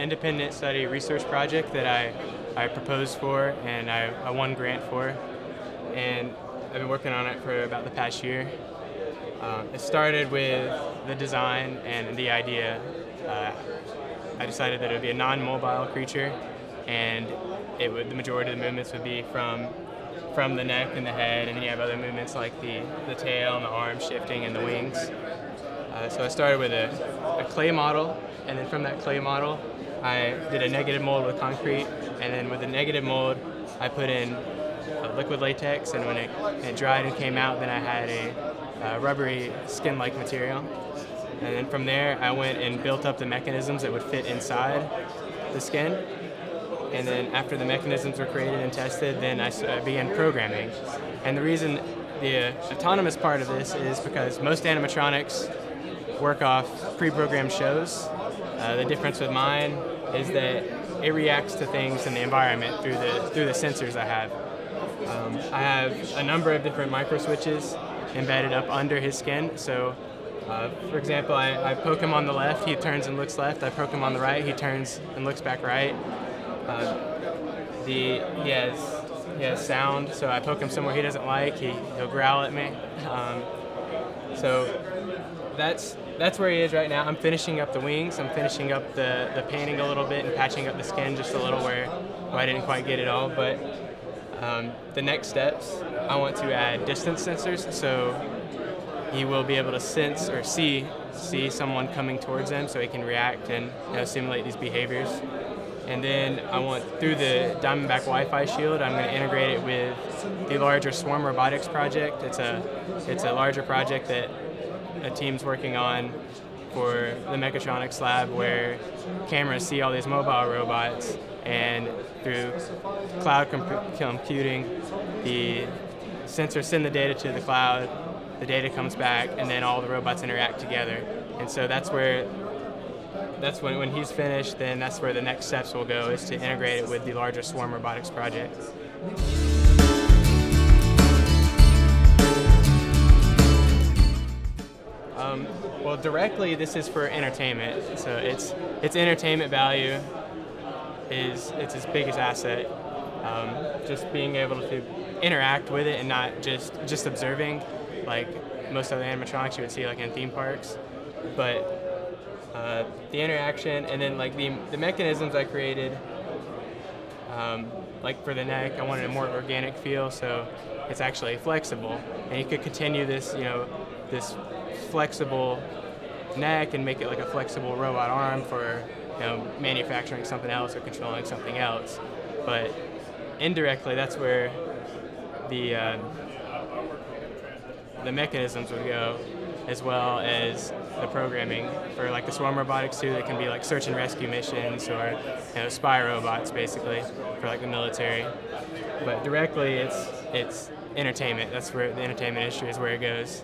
independent study research project that I proposed for and I won grant for, and I've been working on it for about the past year. It started with the design and the idea. I decided that it would be a non-mobile creature, and the majority of the movements would be from the neck and the head, and then you have other movements like the tail and the arms shifting and the wings. So I started with a clay model, and then from that clay model I did a negative mold with concrete, and then with the negative mold I put in liquid latex, and when it dried and came out, then I had a rubbery skin-like material. And then from there I went and built up the mechanisms that would fit inside the skin. And then after the mechanisms were created and tested, then I began programming. And the reason the autonomous part of this is because most animatronics work off pre-programmed shows. The difference with mine is that it reacts to things in the environment through the sensors I have. I have a number of different micro switches embedded up under his skin. So, for example, I poke him on the left, he turns and looks left. I poke him on the right, he turns and looks back right. He has sound, so I poke him somewhere he doesn't like, he'll growl at me. So that's where he is right now. I'm finishing up the wings, I'm finishing up the painting a little bit and patching up the skin just a little where I didn't quite get it all. But the next steps, I want to add distance sensors, so he will be able to sense or see someone coming towards him, so he can react and simulate these behaviors. And then I want, through the Diamondback Wi-Fi shield, I'm going to integrate it with the larger Swarm Robotics project. It's a larger project that a team's working on for the Mechatronics lab, where cameras see all these mobile robots, and through cloud computing, the sensors send the data to the cloud, the data comes back, and then all the robots interact together. And so when he's finished, then that's where the next steps will go, is to integrate it with the larger Swarm Robotics project. Well, directly this is for entertainment, so its entertainment value it's its biggest asset. Just being able to interact with it and not just observing, like most of the animatronics you would see like in theme parks, but the interaction, and then like the mechanisms I created, like for the neck, I wanted a more organic feel, so it's actually flexible, and you could continue this, this flexible neck and make it like a flexible robot arm for manufacturing something else or controlling something else. But indirectly, that's where the mechanisms would go, as well as the programming for like the Swarm Robotics too. That can be like search and rescue missions, or spy robots basically for like the military. But directly, it's entertainment. That's where the entertainment industry is where it goes.